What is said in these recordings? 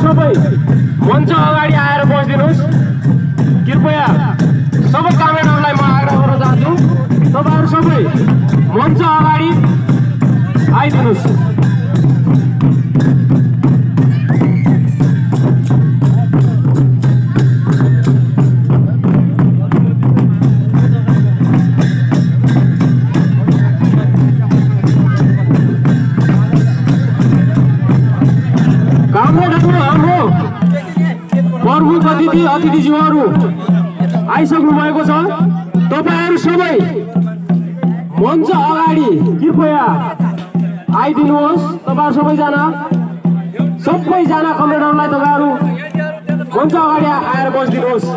सबै मञ्च अगाडि आएर बसिदिनुहोस्। कृपया सबै कमेन्टहरूलाई म आग्रह गर्न चाहन्छु, तपाईँहरू सबै मञ्च अगाडि आइदिनुहोस्। हाम्रो प्रमुख अतिथिज्यूहरू आइसक्नु भएको छ। तपाईहरू सबै मञ्च अगाडि कृपया आइदिनुहोस्। तपाईहरू सबैजना कमेन्टहरूलाई तपाईँहरू मञ्च अगाडि आएर बसिदिनुहोस्।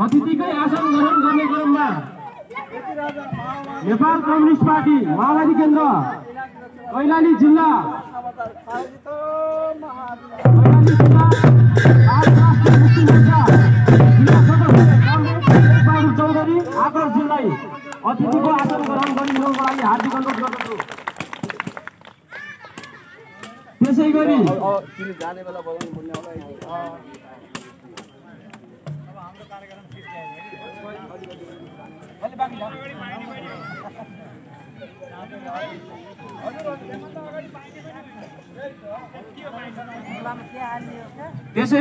अतिथिकै आसन ग्रहण गर्ने क्रममा नेपाल कम्युनिस्ट पार्टी माओवादी केन्द्र कैलाली जिल्ला चौधरी आक्रोशजीलाई अतिथिको आसन ग्रहण गरिदिनुको लागि हार्दिक अनुरोध गर्दछु। त्यसै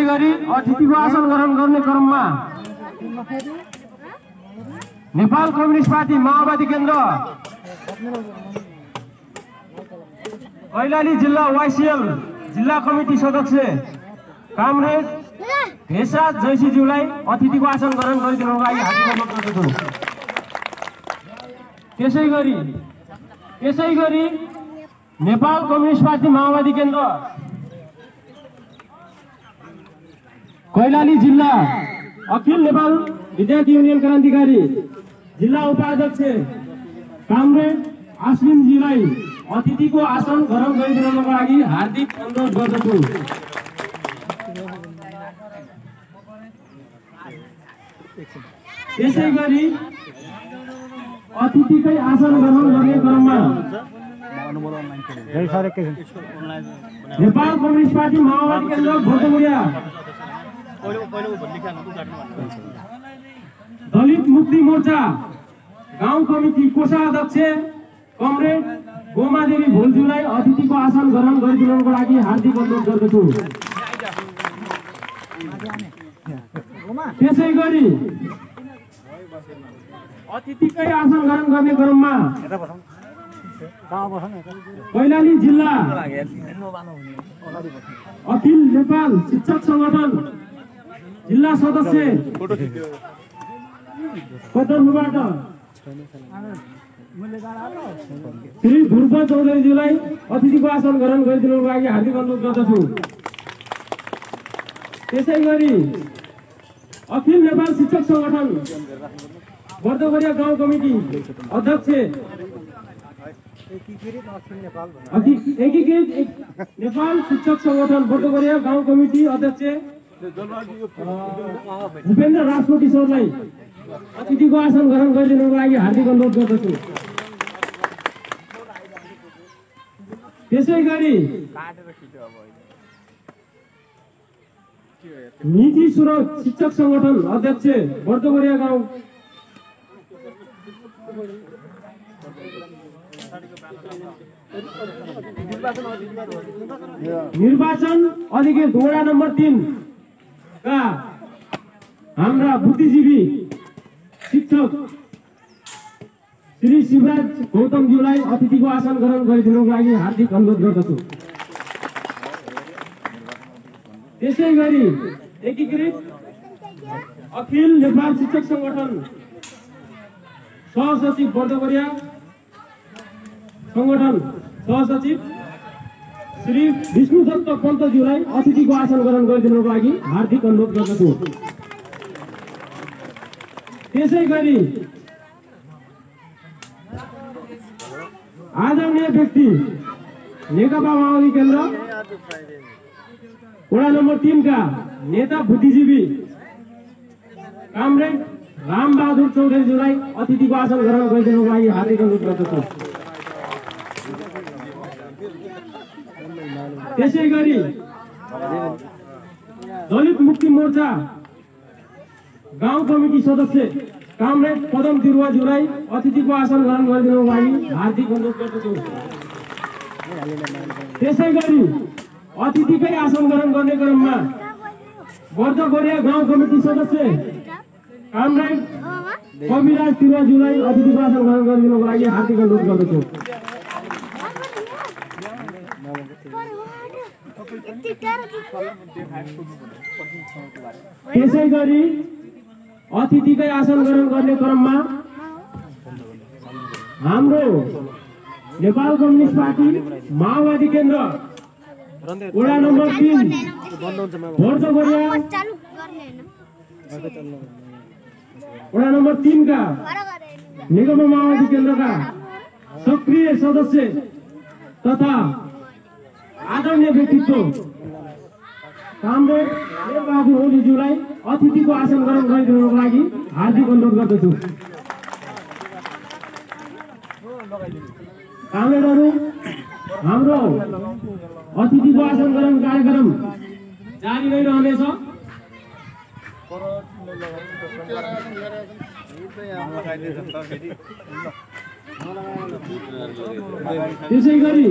गरी अतिथिको आसन ग्रहण गर्ने क्रममा नेपाल कम्युनिस्ट पार्टी माओवादी केन्द्र कैलाली जिल्ला वाइसिएल जिल्ला कमिटी सदस्य कामरेड भेषराज जयसीज्यूलाई अतिथिको आसन ग्रहण गरिदिनुको लागि हार्दिक अनुरोध गर्दछु। त्यसै गरी नेपाल कम्युनिस्ट पार्टी माओवादी केन्द्र कैलाली जिल्ला अखिल नेपाल विद्यार्थी युनियन क्रान्तिकारी जिल्ला उपाध्यक्ष कामरेड आश्विनजीलाई अतिथिको आसन ग्रहण गरिदिनको लागि हार्दिक अनुरोध गर्दछु। त्यसै गरी अतिथिकै आसन ग्रहण गर्ने क्रममा नेपाल कम्युनिस्ट पार्टी माओवादी केन्द्र भोटमुडिया दलित मुक्ति मोर्चा गाउँ कमिटी कोषाध्यक्ष कमरेड गोमादेवी भोलज्यूलाई अतिथिको आसन ग्रहण गरिदिनको लागि हार्दिक अनुरोध गर्दछु। त्यसै गरी अतिथिकै आसन ग्रहण गर्ने क्रममा कैलाली जिल्ला अखिल नेपाल शिक्षक संगठन जिल्ला सदस्य कोटरबाट श्री ध्रुव चौधरीज्यूलाई अतिथिको आसन ग्रहण गरिदिनुको लागि हार्दिक अनुरोध गर्दछु। त्यसै गरी अखिल नेपाल शिक्षक संगठन बर्दगरिया गाउँ कमिटी अध्यक्ष एकीकृत नेपाल शिक्षक संगठन बर्दगरिया गाउँ कमिटी अध्यक्ष भूपेन्द्र राजकोटीश्वरलाई अतिथिको आसन ग्रहण गरिदिनुको लागि हार्दिक अनुरोध गर्दछु। त्यसै गरी निजी स्रोत शिक्षक संगठन अध्यक्ष बर्दगरिया गाउँ निर्वाचन अधिकृत वडा नम्बर 3 का हाम्रा बुद्धिजीवी शिक्षक श्री शिवराज गौतमज्यूलाई अतिथिको आसन ग्रहण गरिदिनुको लागि हार्दिक अनुरोध गर्दछु। त्यसै गरी एकीकृत अखिल नेपाल शिक्षक संगठन सहसचिव बर्दगरिया संगठन सहसचिव श्री विष्णुदत्त पन्तज्यूलाई अतिथिको आसन ग्रहण गरिदिनुको लागि हार्दिक अनुरोध गर्दछु। त्यसै गरी आदरणीय व्यक्ति नेकपा माओवादी केन्द्र वडा नम्बर 3 का नेता बुद्धिजीवी कामरेड रामबहादुर चौधरीज्यूलाई अतिथिको आसन ग्रहण गरिदिनुको लागि हार्दिक अनुरोध गर्दछु। त्यसै गरी दलित मुक्ति मोर्चा गाउँ कमिटी सदस्य कामरेड पदम तिरुवाज्यूलाई अतिथिको आसन ग्रहण गरिदिनुको लागि हार्दिक अनुरोध गर्दछु। त्यसै गरी अतिथिकै आसन ग्रहण गर्ने क्रममा बर्दगरिया गाउँ कमिटी सदस्य कामरेड कविराज तिरुवाज्यूलाई अतिथिको आसन ग्रहण गरिदिनुको लागि हार्दिक अनुरोध गर्दछु। त्यसै गरी अतिथिकै आसन ग्रहण गर्ने क्रममा हाम्रो नेपाल कम्युनिस्ट पार्टी माओवादी केन्द्र वडा नम्बर 3 बर्दगरिया वडा नम्बर 3 का नेकपा माओवादी केन्द्रका सक्रिय सदस्य तथा आदरणीय व्यक्तित्व कामरेड बहादुर ओलीज्यूलाई अतिथिको आसन ग्रहण गरिदिनुको लागि हार्दिक अनुरोध गर्दछु। कामरेडहरू हाम्रो अतिथिको आसन ग्रहण कार्यक्रम जारी रहिरहनेछ। त्यसै गरी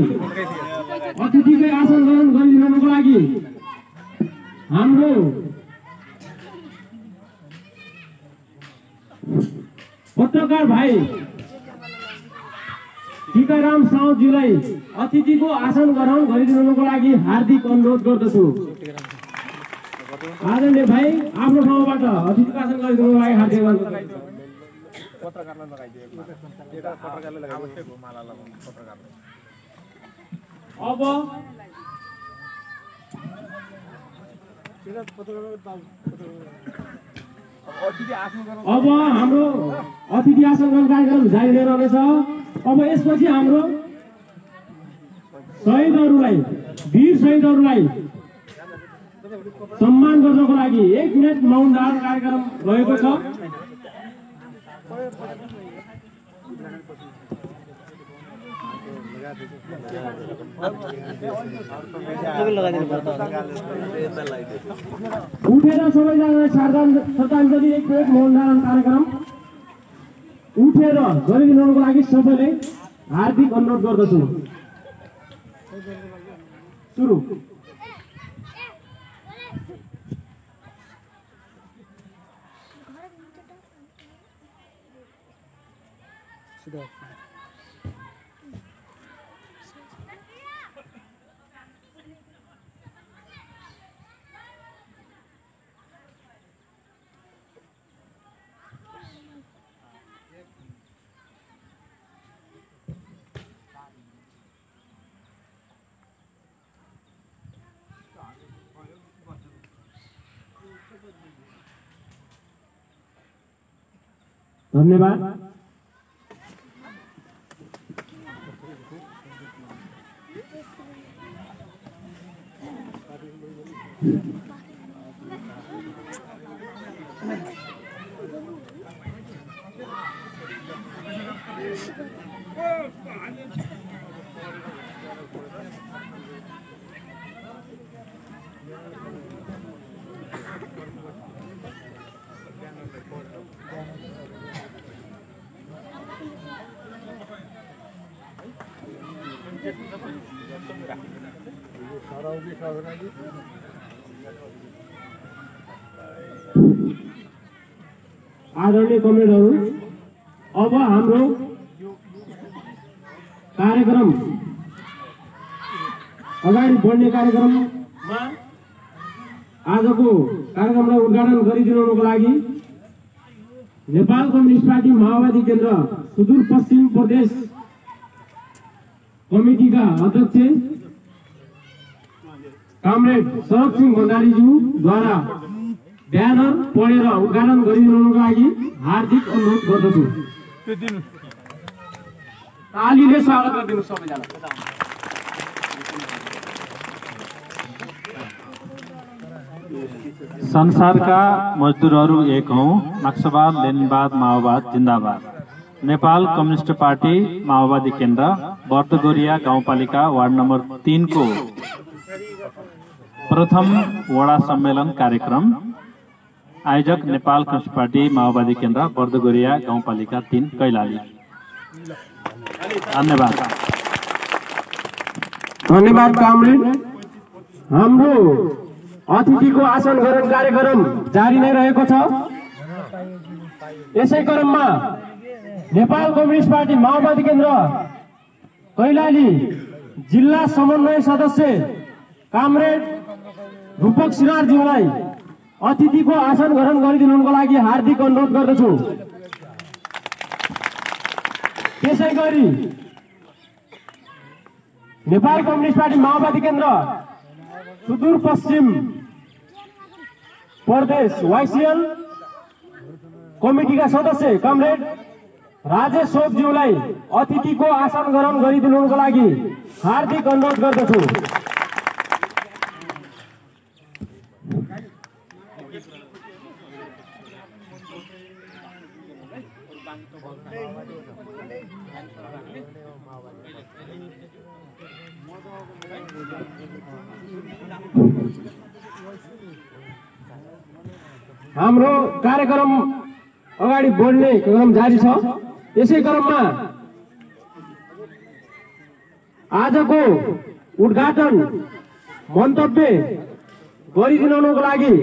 अतिथिकै आसन ग्रहण गरिदिनुको लागि हाम्रो पत्रकार भाइ टीकाराम साउदज्यूलाई अतिथिको आसन ग्रहण गरिदिनुको लागि हार्दिक अनुरोध गर्दछु। आदरणीय भाइ आफ्नो ठाउँबाट अतिथिको आसन गरिदिनुको लागि हार्दिक अनुरोध गर्दछु। पत्रकारलाई लगाइदियो एउटा पत्रकारले लगाएको थियो माला लगाउनु पत्रकारले अब हाम्रो अतिथि आसन ग्रहण कार्यक्रम जारी रहनेछ। अब यसपछि हाम्रो शहीदहरूलाई वीर शहीदहरूलाई सम्मान गर्नको लागि 1 मिनेट मौन धारण कार्यक्रम रहेको छ। उठेर सबैजनालाई श्रद्धाञ्जली 1 मिनेट मौन धारण कार्यक्रम उठेर गरिदिनुको लागि सबैले हार्दिक अनुरोध गर्दछु। सुरु। धन्यवाद। आदरणीय कमरेडहरू, अब हाम्रो कार्यक्रम अगाडि बढ्ने कार्यक्रममा आजको कार्यक्रमलाई उद्घाटन गरिदिनुको लागि नेपाल कम्युनिस्ट पार्टी माओवादी केन्द्र सुदूरपश्चिम प्रदेश कमिटीका अध्यक्ष कामरेड शरद सिंह भण्डारीज्यूद्वारा ब्यानर पढेर उद्घाटन गरिदिनुको लागि हार्दिक अनुरोध गर्दछु। तालीले स्वागत गरिदिनु सबैजना। संसारका मजदुरहरू एक हौं, नक्सलवाद लेनिनवाद माओवाद जिन्दाबाद। नेपाल कम्युनिस्ट पार्टी माओवादी केन्द्र बर्दगोरिया गाउँपालिका वार्ड नम्बर 3 को प्रथम वडा सम्मेलन कार्यक्रम आयोजक नेपाल कम्युनिस्ट पार्टी माओवादी केन्द्र बर्दगोरिया गाउँपालिका 3 कैलाली। धन्यवाद। धन्यवाद कामरेड। हाम्रो अतिथिको आसन ग्रहण कार्यक्रम जारी नै रहेको छ। यसै क्रममा नेपाल कम्युनिस्ट पार्टी माओवादी केन्द्र कैलाली जिल्ला समन्वय सदस्य कामरेड रूपक सिरारज्यूलाई अतिथिको आसन ग्रहण गरिदिनुको लागि हार्दिक अनुरोध गर्दछु। त्यसैगरी नेपाल कम्युनिस्ट पार्टी माओवादी केन्द्र सुदूरपश्चिम प्रदेश वाइसिएल कमिटीका सदस्य कमरेड राजेश सोपज्यूलाई अतिथिको आसन ग्रहण गरिदिनुको लागि हार्दिक अनुरोध गर्दछु। हाम्रो कार्यक्रम अगाडि बढ्ने क्रम जारी छ। यसै क्रममा आजको उद्घाटन मन्तव्य गरिदिनुको लागि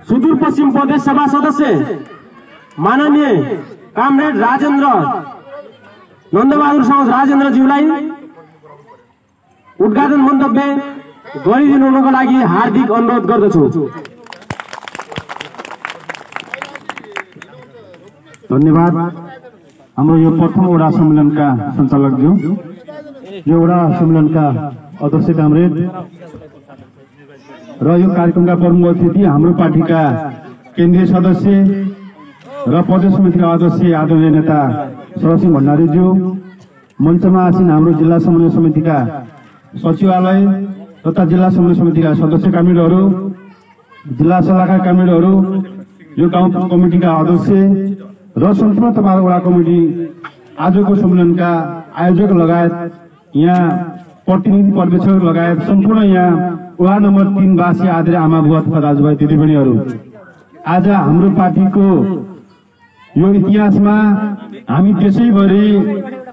सुदूरपश्चिम प्रदेश सभा सदस्य माननीय कामरेड राजेन्द्र नन्दबहादुर साउद राजेन्द्रज्यूलाई उद्घाटन मन्तव्य गरिदिनुको लागि हार्दिक अनुरोध गर्दछु। धन्यवाद। हाम्रो यो प्रथम वडा सम्मेलनका सञ्चालकज्यू, यो वडा सम्मेलनका अध्यक्ष कामरेड र यो कार्यक्रमका प्रमुख अतिथि हाम्रो पार्टीका केन्द्रीय सदस्य र प्रदेश समितिका अध्यक्ष आदरणीय नेता शरद सिंह भण्डारीज्यू, मञ्चमा आसीन हाम्रो जिल्ला समन्वय समितिका सचिवालय तथा जिल्ला समन्वय समितिका सदस्य कामरेडहरू, जिल्ला सल्लाहकार कामरेडहरू, यो गाउँ कमिटीका अध्यक्ष र सम्पूर्ण तपाईहरु वडा कमिटी, आजको सम्मेलनका आयोजक लगायत यहाँ प्रतिनिधि पर्यवेक्षक लगायत सम्पूर्ण यहाँ वडा नम्बर 3 वासी आदरणीय आमा बुवा तथा दाजुभाइ दिदीबहिनीहरू, आज हाम्रो पार्टीको यो इतिहासमा हामी त्यसैभरि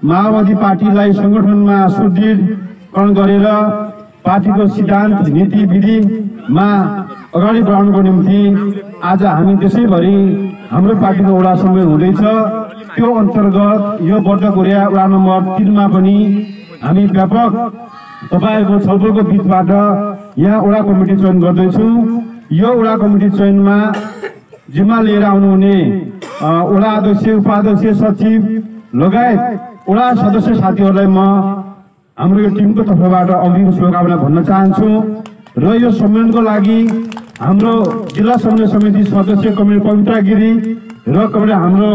माओवादी पार्टीलाई संगठनमा सुदृढीकरण गरेर पार्टीको सिद्धान्त नीति विधिमा अगाडि बढाउनको निम्ति आज हामी त्यसैभरि हाम्रो पार्टीको वडा सम्मेलन हुँदैछ। त्यो अन्तर्गत यो बर्दगोरिया वडा नम्बर 3 मा पनि हामी व्यापक तपाईहरुको छलफलको बीचबाट यहाँ वडा कमिटी चयन गर्दैछौँ। यो वडा कमिटी चयनमा जिम्मा लिएर आउनुहुने वडा अध्यक्ष, उपाध्यक्ष, सचिव लगायत वडा सदस्य साथीहरूलाई म हाम्रो यो टिमको तर्फबाट अग्रिम शुभकामना भन्न चाहन्छु। र यो सम्मेलनको लागि हाम्रो जिल्ला समन्वय समिति सदस्य कमरेड पवित्रा गिरी र कमरेड हाम्रो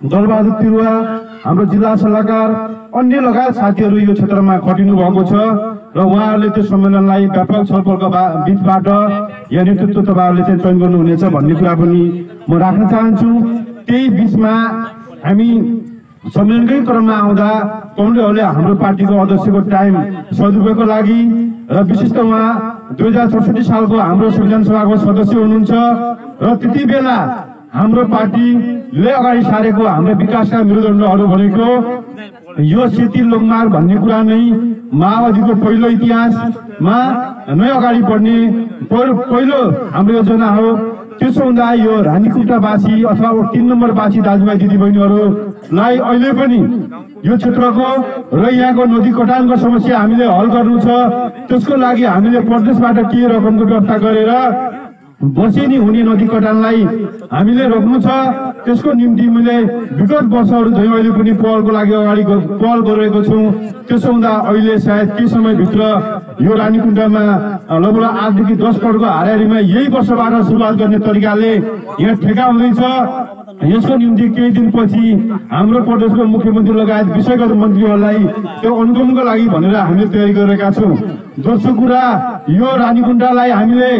दलबहादुर तिरुवा, हाम्रो जिल्ला सल्लाहकार, अन्य लगायत साथीहरू यो क्षेत्रमा खटिनु भएको छ र उहाँहरूले त्यो सम्मेलनलाई व्यापक छलफलको बीचबाट यहाँ नेतृत्व तपाईहरुले चाहिँ चयन गर्नुहुनेछ भन्ने कुरा पनि म राख्न चाहन्छु। त्यही बीचमा हामी सम्मेलनकै क्रममा आउँदा कमरेडहरूले हाम्रो पार्टीको अध्यक्षको टाइम सदुपयोगको लागि र विशेष त उहाँ 2064 सालको हाम्रो संविधान सभाको सदस्य हुनुहुन्छ र त्यति बेला हाम्रो पार्टीले अगाडि सारेको हाम्रो विकासका मेरुदण्डहरू भनेको यो सेती लोकमार्ग भन्ने कुरा नै माओवादीको पहिलो इतिहासमा नै अगाडि बढ्ने पहिलो हाम्रो योजना हो। त्यसो हुँदा यो रानीकुटावासी अथवा 3 नम्बर वासी दाजुभाइ दिदीबहिनीहरूलाई अहिले पनि यो क्षेत्रको र यहाँको नदी कटानको समस्या हामीले हल गर्नु छ। त्यसको लागि हामीले प्रदेशबाट के रकमको व्यवस्था गरेर वर्षेनी हुने नदी कटानलाई हामीले रोक्नु छ। त्यसको निम्ति मैले विगत वर्षहरू झैं अहिले पनि पहलको लागि अगाडि पहल गरिरहेको छु। त्यसो हुँदा अहिले सायद केही समयभित्र यो रानीकुण्डमा लगभग 8 देखि 10 करोडको हाराहारीमा यही वर्षबाट सुरुवात गर्ने तरिकाले यहाँ ठेका हुँदैछ। यसको निम्ति केही दिनपछि हाम्रो प्रदेशको मुख्यमन्त्री लगायत विषयगत मन्त्रीहरूलाई त्यो अनुगमनको लागि भनेर हामीले तयारी गरेका छौँ। दोस्रो कुरा, यो रानीकुण्डलाई हामीले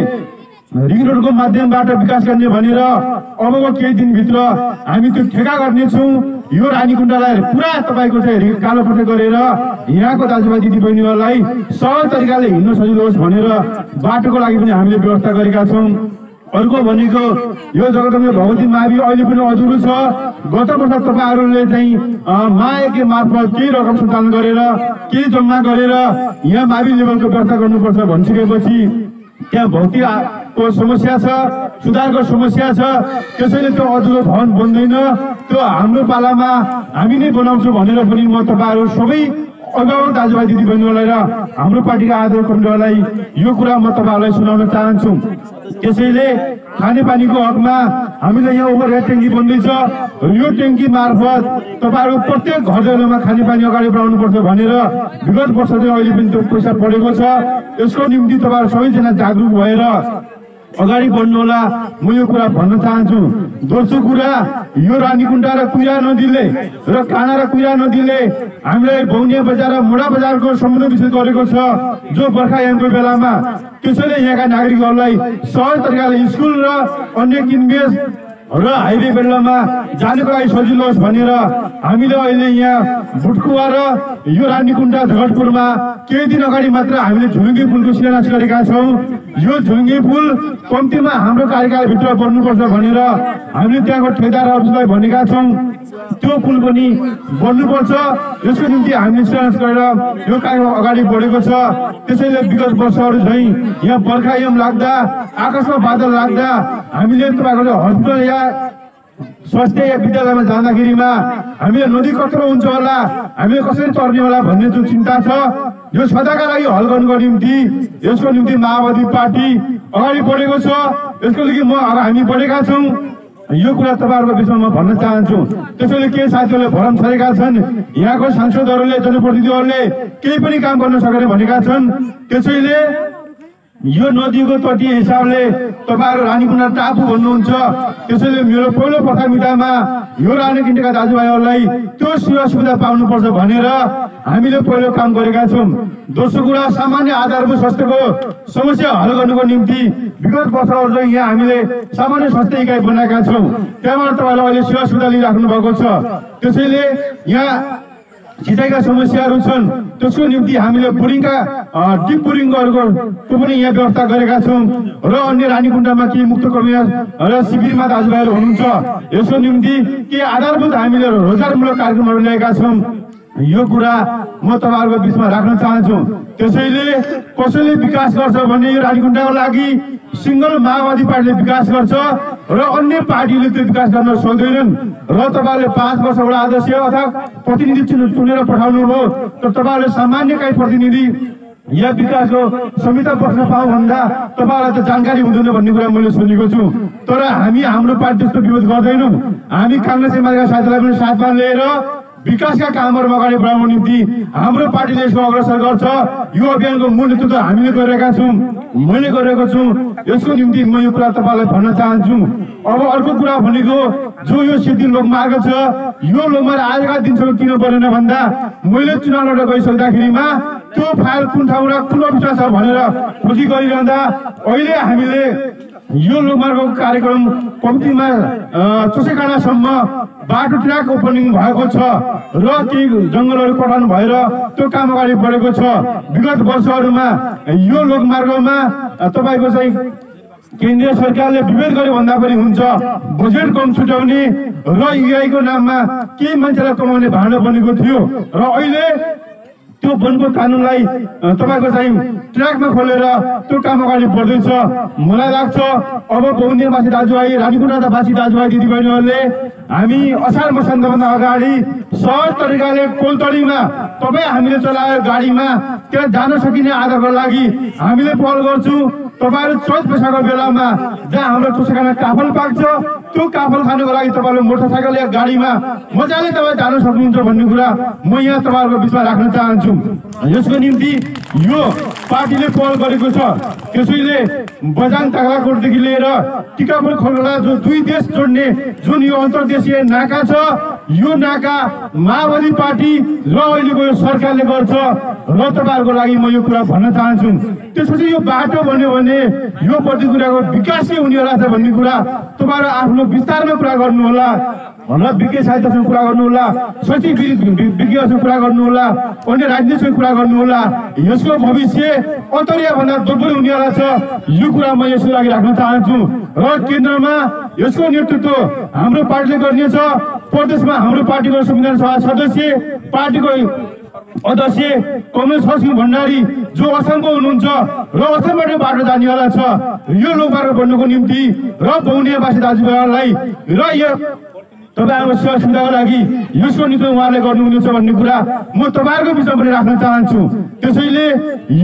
रिङ रोडको माध्यमबाट विकास गर्ने भनेर अबको केही दिनभित्र हामी त्यो ठेका गर्नेछौँ। यो रानीकुण्डलाई पुरा तपाईको चाहिँ कालोपट्टि गरेर यहाँको दाजुभाइ दिदीबहिनीहरूलाई सहज तरिकाले हिँड्न सजिलो होस् भनेर बाटोको लागि पनि हामीले व्यवस्था गरेका छौँ। अर्को भनेको यो जगदम्बे भगवती मावि अहिले पनि अधुरो छ। गत वर्ष तपाईहरुले चाहिँ मायाके मार्फत केही रकम सञ्चालन गरेर केही जम्मा गरेर यहाँ मावि लेभलको व्यवस्था गर्नुपर्छ भनिसकेपछि त्यहाँ भौतिकको समस्या छ, सुधारको समस्या छ। त्यसैले त्यो अधुरो भवन बन्दैन, त्यो हाम्रो पालामा हामी नै बनाउँछौँ भनेर पनि म तपाईहरु सबै अभिभावक दाजुभाइ दिदीबहिनीहरूलाई र हाम्रो पार्टीका आदरणीय कमिटीहरूलाई यो कुरा म तपाईहरुलाई सुनाउन चाहन्छु। त्यसैले खानेपानीको हकमा हामीले यहाँ ओभरहेड ट्याङ्की बन्दैछ। यो ट्याङ्की मार्फत तपाईहरु प्रत्येक घर दैलोमा खानेपानी अगाडि बढाउनुपर्छ भनेर विगत वर्ष चाहिँ अहिले पनि त्यो पैसा परेको छ। यसको निम्ति तपाईहरु सबैजना जागरुक भएर अगाडि बढ्नु होला, म यो कुरा भन्न चाहन्छु। दोस्रो कुरा, यो रानीकुण्डा र कुइरा नदीले र काना र कुइरा नदीले हामीलाई बौनिया बजार र मोडा बजारको सम्बन्ध विषय गरेको छ जो बर्खायामको बेलामा। त्यसैले यहाँका नागरिकहरूलाई सहज तरिकाले स्कुल र अन्य किनबेच र हाइवे बेल्लामा जानको लागि सजिलो होस् भनेर हामीले अहिले यहाँ भुटकुवा र यो रानीकुण्डा झगटपुरमा केही दिन अगाडि मात्र हामीले झुलुङ्गे पुलको शिलान्यास गरेका छौँ। यो झुलुङ्गे पुल कम्तीमा हाम्रो कार्यकालभित्र बन्नुपर्छ भनेर हामीले त्यहाँको ठेकेदारहरूलाई भनेका छौँ। त्यो पुल पनि बन्नुपर्छ। यसको निम्ति हामीले शिलान्यास गरेर यो कार्यक्रम अगाडि बढेको छ। त्यसैले विगत वर्षहरू झैं यहाँ बर्खायाम लाग्दा, आकाशमा बादल लाग्दा हामीले तपाईँको हस्पिटल या स्वास्थ्य या विद्यालयमा जाँदाखेरिमा हामीले नदी कत्रो हुन्छ होला, हामीले कसरी तर्ने होला भन्ने जुन चिन्ता छ, यो सदाका लागि हल गर्नुको निम्ति यसको निम्ति माओवादी पार्टी अगाडि बढेको छ। यसको लागि हामी बढेका छौँ। यो कुरा तपाईहरुको बिचमा म भन्न चाहन्छु। त्यसैले के साथीहरूले भरम छरेका छन्, यहाँको सांसदहरूले जनप्रतिनिधिहरूले केही पनि काम गर्न सकेन भनेका छन्। त्यसैले यो नदीको तटीय हिसाबले तपाईहरु रानीकुण्डा टापु भन्नुहुन्छ। त्यसैले मेरो पहिलो प्राथमिकतामा यो रानीकुण्डाका दाजुभाइहरूलाई त्यो सेवा सुविधा पाउनुपर्छ भनेर हामीले पहिलो काम गरेका छौं। दोस्रो कुरा, सामान्य आधारभूत स्वास्थ्यको समस्या हल गर्नुको निम्ति विगत वर्षहरू चाहिँ यहाँ हामीले सामान्य स्वास्थ्य इकाइ बनाएका छौं। त्यहाँबाट तपाईहरुले अहिले सेवा सुविधा लिइराख्नु भएको छ। त्यसैले यहाँ सिँचाइका समस्याहरू छन्, त्यसको निम्ति हामीले बोरिङका डिप बोरिङहरूको पनि यहाँ व्यवस्था गरेका छौं र अन्य रानीकुण्डामा केही मुक्त कर्मी र शिविरमा दाजुभाइहरू हुनुहुन्छ। यसको निम्ति केही आधारभूत हामीले रोजगारमूलक कार्यक्रमहरू ल्याएका छौं। यो कुरा म तपाईहरुको बिचमा राख्न चाहन्छु। त्यसैले कसैले विकास गर्छ भने यो रानीकुण्डाको लागि सिंगल माओवादी पार्टीले विकास गर्छ र अन्य पार्टीले त्यो विकास गर्न सक्दैनन्। र तपाईहरुले 5 वर्षबाट अध्यक्ष अथवा प्रतिनिधि चुनेर पठाउनु भयो, तर तपाईहरुले सामान्य काही प्रतिनिधि या विकासको समिति बस्न पाऊ भन्दा तपाईहरुलाई त जानकारी हुँदैन भन्ने कुरा मैले सुनेको छु। तर हामी हाम्रो पार्टी त्यस्तो विरोध गर्दैनौं। हामी कांग्रेस एमालेका साथीलाई पनि साथमा लिएर विकासका कामहरुमा अगाडि बढाउनको निम्ति हाम्रो पार्टीले यसको अग्रसर गर्छ। यो अभियानको मूल नेतृत्व हामीले गरिरहेका छौं, मैले गरेको छु। यसको निम्ति म यो कुरा तपाईलाई भन्न चाहन्छु। अब अर्को कुरा भनेको जो यो सिद्धि लोकमार्ग छ, यो लोकमार्ग आजका दिनसम्म किन बनेन भन्दा मैले चुनाव लडेर गइसक्दाखेरिमा त्यो फाइल कुन ठाउँमा कुन अफिसमा छ भनेर खोजी गरिरहँदा अहिले हामीले यो लोकमार्गको कार्यक्रम कम्तीमा चोसेकाँडासम्म बाटो ट्र्याक ओपनिङ भएको छ र केही जंगलहरू कटान भएर त्यो काम अगाडि बढेको छ। विगत वर्षहरूमा यो लोकमार्गमा तपाईको चाहिँ केन्द्रीय सरकारले विभेद गर्यो भन्दा पनि हुन्छ, बजेट कम छुट्याउने र युआईको नाममा केही मान्छेलाई कमाउने भाँडो बनेको थियो र अहिले त्यो वनको कानूनलाई तपाईको चाहिँ ट्र्याकमा खोलेर त्यो काम अगाडि बढ्दैछ। मलाई लाग्छ अब बहुनिर्वासी दाजुभाइ, रानीकुण्डावासी दाजुभाइ दिदीबहिनीहरूले हामी असार मसान्तभन्दा अगाडि सहज तरिकाले कोलतडीमा तपाई हामीले चलाएको गाडीमा त्यहाँ जान सकिने आधारको लागि हामीले पहल गर्छौं। तपाईहरु चौथ पैसाको बेलामा जहाँ हाम्रो चोसेकाना काफल पाक्छ त्यो काफल खानुको लागि तपाईहरुले मोटरसाइकल या गाडीमा मजाले तपाई जान सक्नुहुन्छ भन्ने कुरा म यहाँ तपाईहरुको बिचमा राख्न चाहन्छु। यसको निम्ति यो पार्टीले पहल गरेको छ। त्यसैले बजाङ तागलाकोटदेखि लिएर टिकापुर खोला जो दुई देश जोड्ने जुन यो अन्तर्देशीय नाका छ, यो नाका माओवादी पार्टी र अहिलेको यो सरकारले गर्छ र तपाईहरुको लागि म यो कुरा भन्न चाहन्छु। त्यसपछि यो बाटो बन्यो भने यो प्रति कुराको विकास के हुने होला भन्ने कुरा तपाईहरु आफ्नो विस्तारमा कुरा गर्नु होला भनेर विज्ञ साहित्यसँग कुरा गर्नु होला, सचिव विज्ञसँग कुरा गर्नु होला, अन्य राजनीतिसँग कुरा गर्नु होला। यसको भविष्य अन्तर्य भन्दा दोब्बर हुने वाला छ। यो कुरा म यसको लागि राख्न चाहन्छु र केन्द्रमा यसको नेतृत्व हाम्रो पार्टीले गर्नेछ। प्रदेशमा हाम्रो पार्टीको संविधान सभा सदस्य, पार्टीको अध्यक्ष कमलेश सिंह भण्डारी जो असमको हुनुहुन्छ र असमबाट बाटो जानेवाला छ। यो लोकमार्ग बन्नुको निम्ति र बहुनिर्वासी दाजुभाइहरूलाई र यो तपाईहरुको सेवा सुविधाको लागि यसको निम्ति उहाँले गर्नुहुनेछ भन्ने कुरा म तपाईहरुको बिचमा पनि राख्न चाहन्छु। त्यसैले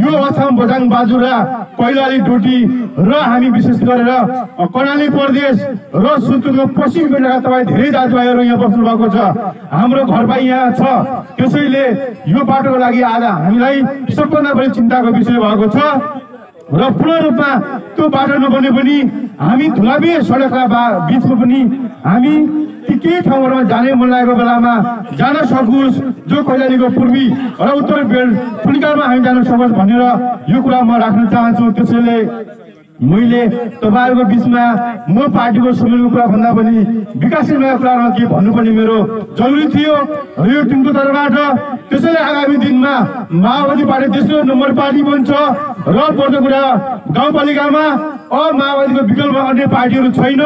यो असम, बझाङ, बाजुरा, कैलाली, डोटी र हामी विशेष गरेर कर्णाली प्रदेश र सुन्तुरको पश्चिम बेलाका तपाई धेरै दाजुभाइहरू यहाँ बस्नु भएको छ। हाम्रो घरबाई यहाँ छ। त्यसैले यो बाटोको लागि आज हामीलाई सबभन्दा बढी चिन्ताको विषय भएको छ र पूर्ण रूपमा त्यो बाटो नबने पनि हामी धुलाबी सडकका बीचमा पनि हामी केही ठाउँहरुमा जाने मन लागेको बेलामा जान सकोस्, जो कैलालीको पूर्वी र उत्तर बेल्ट पुलिकालमा हामी जान सकोस् भनेर यो कुरा म राख्न चाहन्छु। त्यसैले मैले तपाईहरुको बीचमा म पार्टीको समितिको कुरा भन्दा पनि विकासशील कुरामा के भन्नुपर्ने मेरो जरुरी थियो र यो टिमको तर्फबाट। त्यसैले आगामी दिनमा माओवादी पार्टी तेस्रो नम्बर पार्टी बन्छ र पर्दो कुरा गाउँपालिकामा अब माओवादीको विकल्प अन्य पार्टीहरू छैन।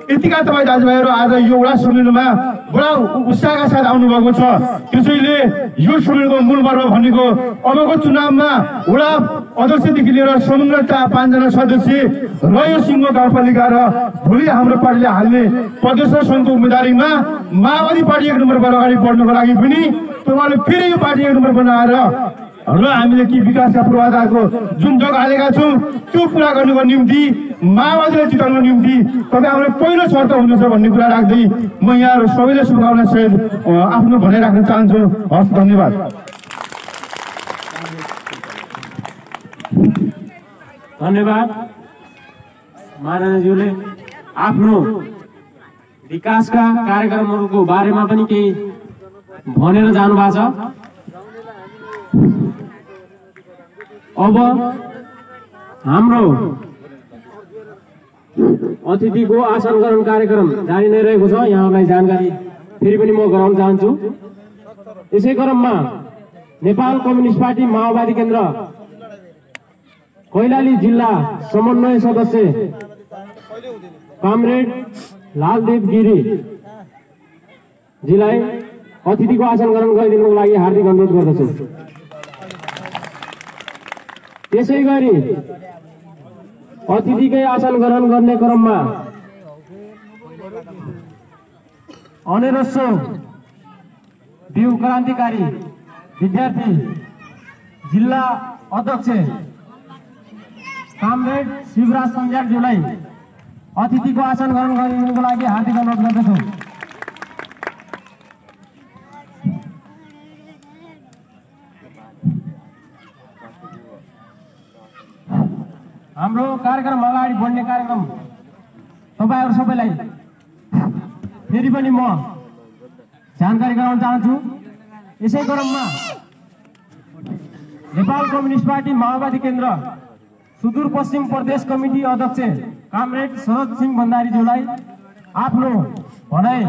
यतिका तपाई दाजुभाइहरू आज यो वडा सम्मेलनमा बडा उत्साहका साथ आउनुभएको छ। त्यसैले यो सम्मेलनको मूल मर्म भनेको अबको चुनावमा वडा अध्यक्षदेखि लिएर समग्र 5 जना सदस्य र यो सिंह गाउँपालिका र भोलि हाम्रो पार्टीले हाल्ने प्रदेश र सङ्घको उम्मेदवारीमा माओवादी पार्टी 1 नम्बर अगाडि बढ्नको लागि पनि तपाईहरुले फेरि यो पार्टी 1 नम्बर बनाएर र हामीले के विकासका पूर्वाधारको जुन जग्गा हालेका छौँ त्यो पुरा गर्नुको निम्ति माओवादीलाई जिताउनुको निम्ति तपाईँ हाम्रो पहिलो शर्त हुनेछ भन्ने कुरा राख्दै म यहाँहरू सबैले शुभकामना सहित आफ्नो भनाइ राख्न चाहन्छु। हस्, धन्यवाद। धन्यवाद। महाराजाज्यूले आफ्नो विकासका कार्यक्रमहरूको बारेमा पनि केही भनेर जानु भएको छ। अब हाम्रो अतिथिको आसन ग्रहण कार्यक्रम जारी नै रहेको छ। यहाँलाई जानकारी फेरि पनि म गराउन चाहन्छु। यसै क्रममा नेपाल कम्युनिस्ट पार्टी माओवादी केन्द्र कैलाली जिल्ला समन्वय सदस्य कमरेड लालदेव गिरी जीलाई अतिथिको आसन ग्रहण गरिदिनुको लागि हार्दिक अनुरोध गर्दछु। त्यसै गरी अतिथिकै आसन ग्रहण गर्ने क्रममा अनेरसो बिउ क्रान्तिकारी विद्यार्थी जिल्ला अध्यक्ष कामरेड शिवराज सञ्जालज्यूलाई अतिथिको आसन ग्रहण गरिदिनुको लागि हार्दिक अनुरोध गर्दछु। हाम्रो कार्यक्रम अगाडि बढ्ने कार्यक्रम तपाईहरु सबैलाई फेरि पनि म जानकारी गराउन चाहन्छु। यसै क्रममा नेपाल कम्युनिस्ट पार्टी माओवादी केन्द्र सुदूरपश्चिम प्रदेश कमिटी अध्यक्ष कामरेड शरद सिंह भण्डारीज्यूलाई आफ्नो भनाइ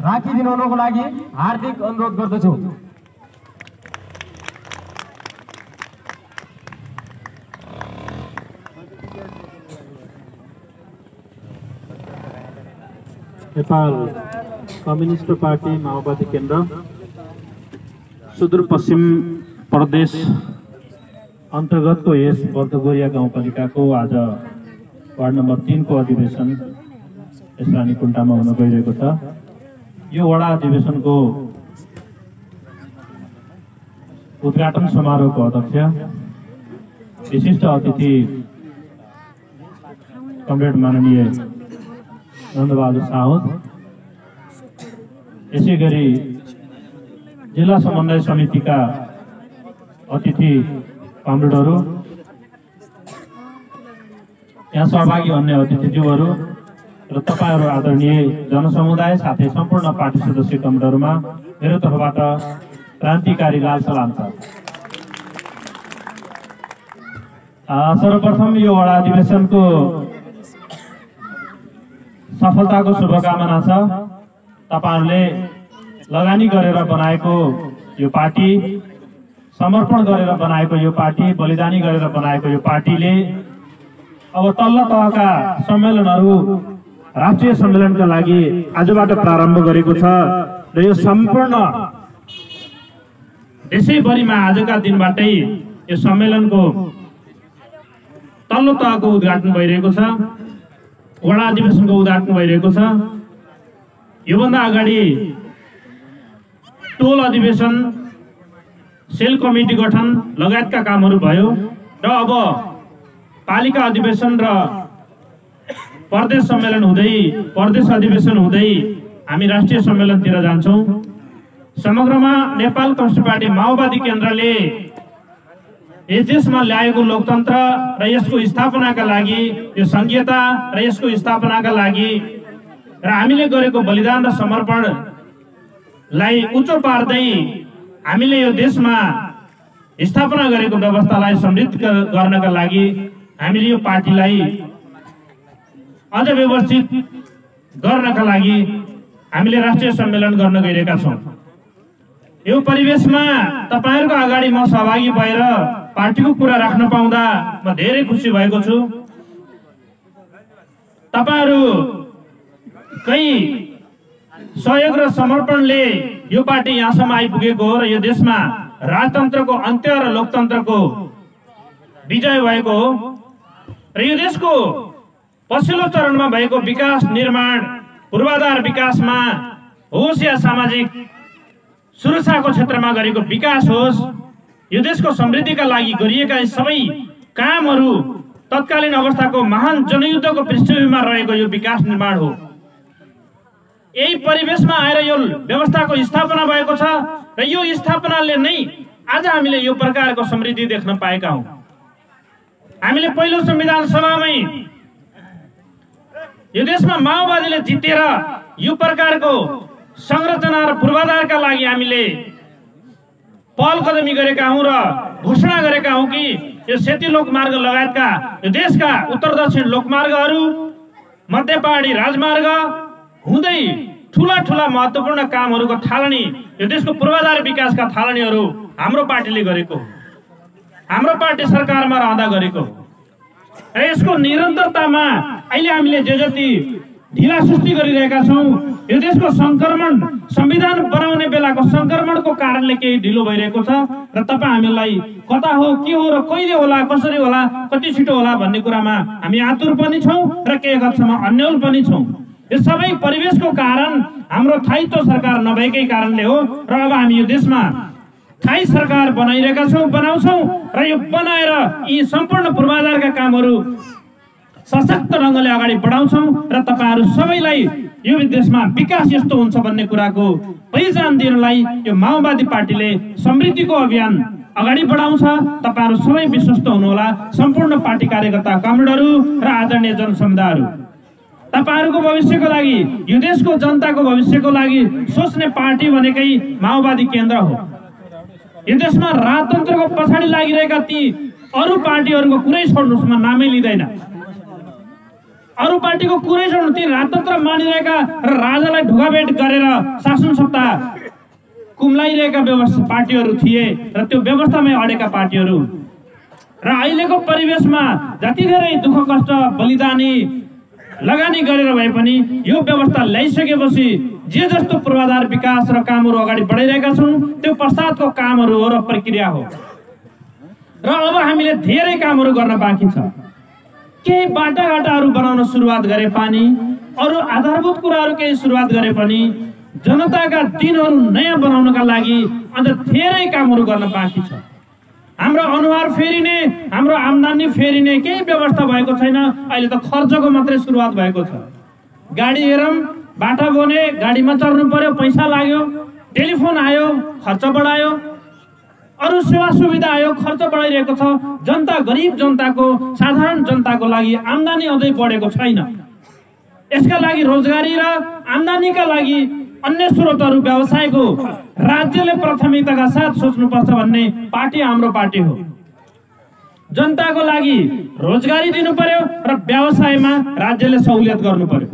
राखिदिनुको लागि हार्दिक अनुरोध गर्दछु। नेपाल कम्युनिस्ट पार्टी माओवादी केन्द्र सुदूरपश्चिम प्रदेश अन्तर्गतको यस बर्दगोरिया गाउँपालिकाको आज वार्ड नम्बर 3 को अधिवेशन यस रानीकुण्टामा हुन गइरहेको छ। यो वडा अधिवेशनको उद्घाटन समारोहको अध्यक्ष विशिष्ट अतिथि कमरेड माननीय नन्दबहादुर साहुद, यसै गरी जिल्ला समन्वय समितिका अतिथि कमरेडहरू, यहाँ सहभागी अन्य अतिथिज्यूहरू र तपाईहरू आदरणीय जनसमुदाय साथै सम्पूर्ण पार्टी सदस्य कमरेडहरूमा मेरो तर्फबाट क्रान्तिकारी लाल सलाम छ। सर्वप्रथम यो वडा अधिवेशनको सफलताको शुभकामना छ। तपाईहरुले लगानी गरेर बनाएको यो पार्टी, समर्पण गरेर बनाएको यो पार्टी, बलिदानी गरेर बनाएको यो पार्टीले अब तल्लो तहका सम्मेलनहरू राष्ट्रिय सम्मेलनका लागि आजबाट प्रारम्भ गरेको छ र यो सम्पूर्ण देशैभरिमा आजका दिनबाटै यो सम्मेलनको तल्लो तहको उद्घाटन भइरहेको छ, वडा अधिवेशनको उद्घाटन भइरहेको छ। योभन्दा अगाडि टोल अधिवेशन, सेल कमिटी गठन लगायतका कामहरू भयो र अब पालिका अधिवेशन र प्रदेश सम्मेलन हुँदै, प्रदेश अधिवेशन हुँदै हामी राष्ट्रिय सम्मेलनतिर जान्छौं। समग्रमा नेपाल कम्युनिस्ट पार्टी माओवादी केन्द्रले यस देशमा ल्याएको लोकतन्त्र र यसको स्थापनाका लागि, यो संघीयता र यसको स्थापनाका लागि र हामीले गरेको बलिदान र समर्पणलाई उच्च पार्दै हामीले यो देशमा स्थापना गरेको व्यवस्थालाई समृद्ध गर्नका लागि हामीले यो पार्टीलाई अझ व्यवस्थित गर्नका लागि हामीले राष्ट्रिय सम्मेलन गर्न गइरहेका छौं। यो परिवेशमा तपाईहरुको अगाडि म सहभागी भएर पार्टीको कुरा राख्न पाउँदा म धेरै खुसी भएको छु। तपाईहरुकै सहयोग र समर्पणले यो पार्टी यहाँसम्म आइपुगेको हो र यो देशमा राजतन्त्रको अन्त्य र लोकतन्त्रको विजय भएको हो र यो देशको पछिल्लो चरणमा भएको विकास निर्माण, पूर्वाधार विकासमा होस् या सामाजिक सुरक्षाको क्षेत्रमा गरेको विकास होस्, यो देशको समृद्धिका लागि गरिएका सबै कामहरू तत्कालीन अवस्थाको महान जनयुद्धको पृष्ठभूमिमा रहेको यो विकास निर्माण हो। यही परिवेशमा आएर यो व्यवस्थाको स्थापना भएको छ र यो स्थापनाले नै आज हामीले यो प्रकारको समृद्धि देख्न पाएका हौं। हामीले पहिलो संविधान सभामै यो देशमा माओवादीले जितेर यो प्रकारको संरचना र पूर्वाधारका लागि हामीले पहल कदमी गरेका हौं र घोषणा गरेका हौं कि यो सेती लोकमार्ग लगायतका यो देशका उत्तर दक्षिण लोकमार्गहरू, मध्य पहाडी राजमार्ग हुँदै ठूला ठूला महत्त्वपूर्ण कामहरूको थालनी, यो देशको पूर्वाधार विकासका थालनीहरू हाम्रो पार्टीले गरेको, हाम्रो पार्टी सरकारमा रहँदा गरेको र यसको निरन्तरतामा अहिले हामीले जे जति ढिला सुस्ती गरिरहेका छौं, यो देशको संक्रमण संविधान बनाउने बेलाको संक्रमणको कारणले केही ढिलो भइरहेको छ र तपाईं हामीलाई कता हो, के हो र कहिले होला, कसरी होला, कति छिटो होला भन्ने कुरामा हामी आतुर पनि छौं र केही हदसम्म अन्यल पनि छौं। यो सबै परिवेशको कारण हाम्रो स्थायित्व सरकार नभएकै कारणले हो र अब हामी यो देशमा स्थायी सरकार बनाइरहेका छौं, बनाउँछौं र यो बनाएर यी सम्पूर्ण पूर्वाधारका कामहरू सशक्त ढंगले अगाडि बढाउँछौं र तपाईहरु सबैलाई यो देशमा विकास यस्तो हुन्छ भन्ने कुराको पहिचान दिनलाई यो माओवादी पार्टीले समृद्धिको अभियान अगाडि बढाउँछ। तपाईहरु सबै विश्वस्त हुनुहोला। सम्पूर्ण पार्टी कार्यकर्ता, कमरेडहरु र आदरणीय जनसमुदायहरु, तपाईहरुको भविष्यको लागि, यो देशको जनताको भविष्यको लागि सोच्ने पार्टी भनेकै माओवादी केन्द्र हो। यो देशमा राजतन्त्रको पछाडि लागिरहेका ती अरु पार्टीहरुको कुरै छोड्नुस्, म नामै लिँदैन, अरु पार्टीको कुरै छोड्नु, ती राजतन्त्र मानिरहेका र राजालाई ढुकाबेट गरेर शासन सत्ता कुम्लाइरहेका व्यवस्था पार्टीहरु थिए र त्यो व्यवस्थामै अडेका पार्टीहरु र अहिलेको परिवेशमा जति धेरै दुःख कष्ट बलिदानी लगानी गरेर भए पनि यो व्यवस्था ल्याइसकेपछि जे जस्तो पूर्वाधार विकास र कामहरू अगाडि बढाइरहेका छौं त्यो पश्चातको कामहरू हो र प्रक्रिया हो र अब हामीले धेरै कामहरू गर्न बाँकी छ। केही बाटाघाटाहरू बनाउन सुरुवात गरे पनि, अरु आधारभूत कुराहरू केही सुरुवात गरे पनि जनताका दिनहरू नयाँ बनाउनका लागि अझ धेरै कामहरू गर्न बाँकी छ। हाम्रो अनुहार फेरिने, हाम्रो आम्दानी फेरिने केही व्यवस्था भएको छैन। अहिले त खर्चको मात्रै सुरुवात भएको छ। गाडी हेरौं, बाटा बने, गाडीमा चढ्नु पर्यो, पैसा लाग्यो, टेलिफोन आयो, खर्च बढायो, अरु सेवा सुविधा आयो, खर्च बढाइरहेको छ। जनता, गरिब जनताको, साधारण जनताको लागि आम्दानी अझै बढेको छैन। यसका लागि रोजगारी र आम्दानीका लागि अन्य स्रोतहरू, व्यवसायको राज्यले प्राथमिकताका साथ सोच्नुपर्छ भन्ने पार्टी हाम्रो पार्टी हो। जनताको लागि रोजगारी दिनु पर्यो र व्यवसायमा राज्यले सहुलियत गर्नु पर्यो,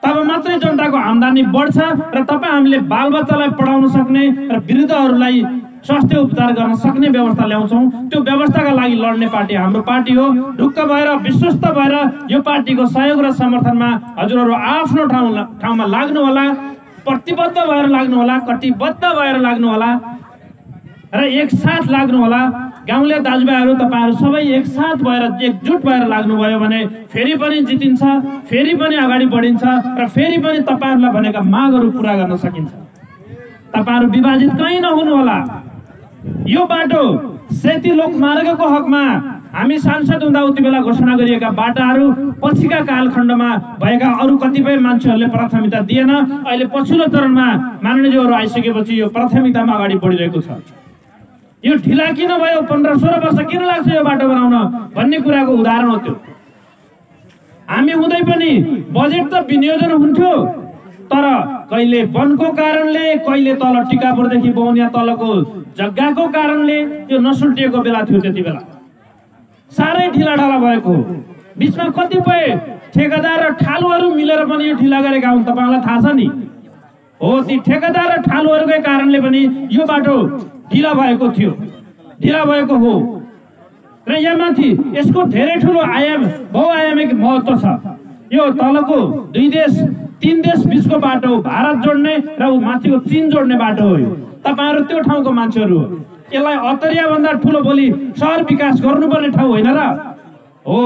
तब मात्रै जनताको आम्दानी बढ्छ र तपाईं हामीले बालबच्चालाई पढाउन सक्ने र वृद्धहरूलाई स्वास्थ्य उपचार गर्न सक्ने व्यवस्था ल्याउँछौं। त्यो व्यवस्थाका लागि लड्ने पार्टी हाम्रो पार्टी हो। ढुक्क भएर, विश्वस्त भएर यो पार्टीको सहयोग र समर्थनमा हजुरहरू आफ्नो ठाउँमा लाग्नु होला, प्रतिबद्ध भएर लाग्नु होला, कटिबद्ध भएर लाग्नु होला र एकसाथ लाग्नु होला। गाउँले दाजुभाइहरू, तपाईहरु सबै एकसाथ भएर, एकजुट भएर लाग्नुभयो भने फेरि पनि जितिन्छ, फेरि पनि अगाडि बढिन्छ र फेरि पनि तपाईहरुलाई भनेका मागहरू पूरा गर्न सकिन्छ। तपाईहरु विभाजित कहीँ नहुनु होला। यो बाटो सेती लोकमार्गको हकमा हामी सांसद हुँदा उति बेला घोषणा गरिएका बाटाहरू पछिका कालखण्डमा भएका अरु कतिपय मान्छेहरूले प्राथमिकता दिएन। अहिले पछिल्लो चरणमा माननीयज्यूहरू आइसकेपछि यो प्राथमिकतामा अगाडि बढिरहेको छ। यो ढिला किन भयो, 15-16 वर्ष किन लाग्छ यो बाटो बनाउन भन्ने कुराको उदाहरण हो त्यो। हामी हुँदै पनि बजेट त विनियोजन हुन्थ्यो, तर कहिले वनको कारणले, कहिले तल टिकापुरदेखि बौनिया तलको जग्गाको कारणले यो नसुल्टिएको बेला थियो। त्यति बेला साह्रै ढिलाढाला भएको, बीचमा कतिपय ठेकेदार र ठालुहरू मिलेर पनि यो ढिला गरेका हुन्। तपाईलाई थाहा छ नि? हो, ती ठेकेदार र ठालुहरूकै कारणले पनि यो बाटो ढिला भएको थियो, ढिला भएको हो। र यहाँमाथि यसको धेरै ठुलो बहुआयामिक महत्त्व छ। यो तलको 2 देश 3 देश बीचको बाटो, भारत जोड्ने र माथिको चीन जोड्ने बाटो हो। तपाईहरु त्यो ठाउँको मान्छेहरू हो। यसलाई अतरिया भन्दा ठुलो भोलि शहर विकास गर्नुपर्ने ठाउँ होइन र हो।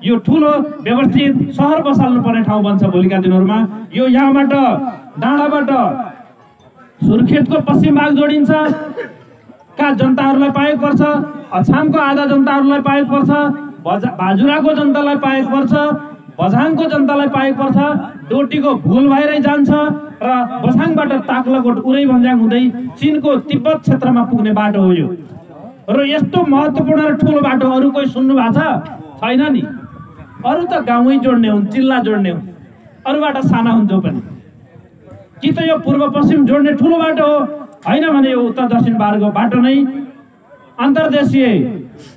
यो ठुलो व्यवस्थित शहर बसाल्नु पर्ने ठाउँ बन्छ भोलिका दिनहरुमा। यो यहाँबाट डाँडाबाट सुर्खेतको पश्चिम भाग जोडिन्छ, गोर्खा जनताहरूलाई पाएको पर्छ, अछामको आधा जनताहरूलाई पाएको पर्छ, बाजुराको जनतालाई पाएको पर्छ, बझाङको जनतालाई पाएको पर्छ। डोटीको भुल भएरै जान्छ र बझाङबाट ताक्लाकोट उरै भन्ज्याङ हुँदै चीनको तिब्बत क्षेत्रमा पुग्ने बाटो हो यो। र यस्तो महत्त्वपूर्ण र ठुलो बाटो अरू कोही सुन्नु भएको छैन नि। अरू त गाउँै जोड्ने हुन्, जिल्ला जोड्ने हुन्, अरूबाट साना हुन्छ पनि। कि त यो पूर्व पश्चिम जोड्ने ठुलो बाटो हो, होइन भने यो उत्तर दक्षिण मार्गको बाटो नै अन्तर्देशीय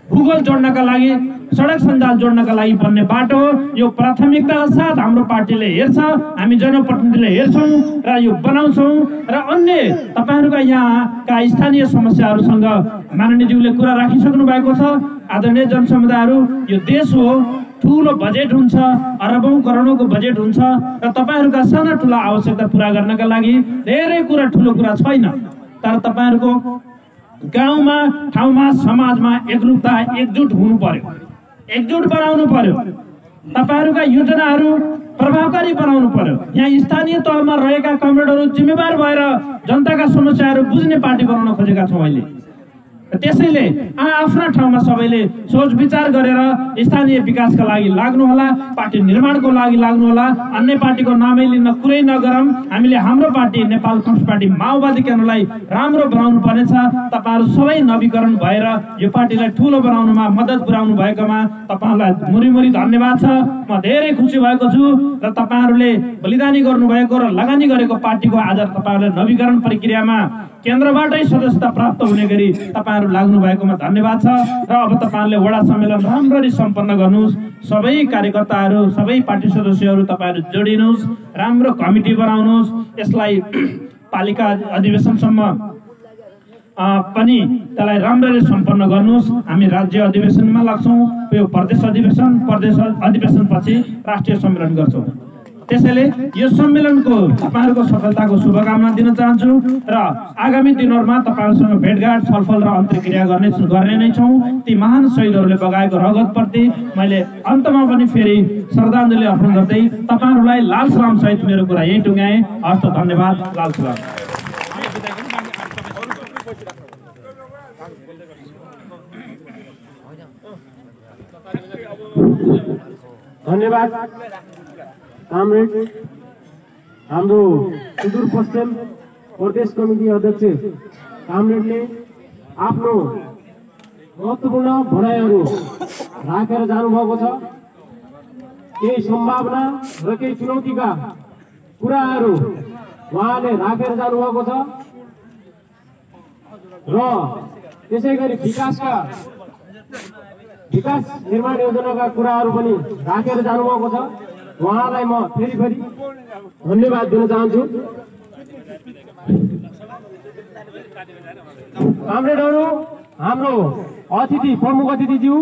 भूगोल जोड्नका लागि, सडक सञ्जाल जोड्नका लागि बन्ने बाटो हो। यो प्राथमिकताका साथ हाम्रो पार्टीले हेर्छ, हामी जनप्रतिनिधिले हेर्छौँ र यो बनाउँछौँ। र अन्य तपाईँहरूका यहाँका स्थानीय समस्याहरूसँग माननीयज्यूले कुरा राखिसक्नु भएको छ। आदरणीय जनसमुदायहरू, यो देश हो, ठुलो बजेट हुन्छ, अरबौं करोडौंको बजेट हुन्छ र तपाईँहरूका साना ठुला आवश्यकता पूरा गर्नका लागि धेरै कुरा ठुलो कुरा छैन। तर तपाईँहरूको गाउँमा, ठाउँमा, समाजमा एकरूपता, एकजुट हुनु पर्यो, एकजुट बनाउनु पर्यो। तपाईँहरूका योजनाहरू प्रभावकारी बनाउनु पर्यो। यहाँ स्थानीय तहमा रहेका कमरेडहरू जिम्मेवार भएर जनताका समस्याहरू बुझ्ने पार्टी बनाउन खोजेका छौँ अहिले। त्यसैले आफ्ना ठाउँमा सबैले सोच विचार गरेर स्थानीय विकासका लागि लाग्नुहोला, पार्टी निर्माणको लागि लाग्नुहोला। अन्य पार्टीको नामै लिन कुरै नगरौँ। हामीले हाम्रो पार्टी नेपाल कम्युनिस्ट पार्टी माओवादी केन्द्रलाई राम्रो बनाउनु पर्नेछ। तपाईँहरू सबै नवीकरण भएर यो पार्टीलाई ठुलो बनाउनुमा मद्दत पुर्याउनु भएकोमा तपाईँहरूलाई मुरी धन्यवाद छ। म धेरै खुसी भएको छु र तपाईँहरूले बलिदानी गर्नुभएको र लगानी गरेको पार्टीको आज तपाईँहरूले नवीकरण प्रक्रियामा केन्द्रबाटै सदस्यता प्राप्त हुने गरी तपाईँहरू लाग्नु भएकोमा धन्यवाद छ। र अब तपाईँहरूले वडा सम्मेलन राम्ररी सम्पन्न गर्नुहोस्। सबै कार्यकर्ताहरू, सबै पार्टी सदस्यहरू तपाईँहरू जोडिनुहोस्, राम्रो कमिटी बनाउनुहोस्। यसलाई पालिका अधिवेशनसम्म पनि त्यसलाई राम्ररी सम्पन्न गर्नुहोस्। हामी राज्य अधिवेशनमा लाग्छौँ, यो प्रदेश अधिवेशनपछि राष्ट्रिय सम्मेलन गर्छौँ। त्यसैले यो सम्मेलनको तपाईँहरूको सफलताको शुभकामना दिन चाहन्छु र आगामी दिनहरूमा तपाईँहरूसँग भेटघाट, छलफल र अन्तर्क्रिया गर्ने नै छौँ। ती महान शहीदहरूले बगाएको रगतप्रति मैले अन्तमा पनि फेरि श्रद्धाञ्जली अर्पण गर्दै तपाईँहरूलाई लाल सलाम सहित मेरो कुरा यही टुङ्गाएँ। हस्त धन्यवाद। लाल सलाम। धन्यवाद कामरेड। हाम्रो सुदूरपश्चिम प्रदेश कमिटी अध्यक्ष कामरेडले आफ्नो महत्त्वपूर्ण भनाइहरू राखेर जानुभएको छ। केही सम्भावना र केही चुनौतीका कुराहरू उहाँले राखेर जानुभएको छ र त्यसै गरी विकास निर्माण योजनाका कुराहरू पनि राखेर जानुभएको छ। उहाँलाई म फेरि धन्यवाद दिन चाहन्छु। कामरेडहरू, हाम्रो अतिथि, प्रमुख अतिथिज्यू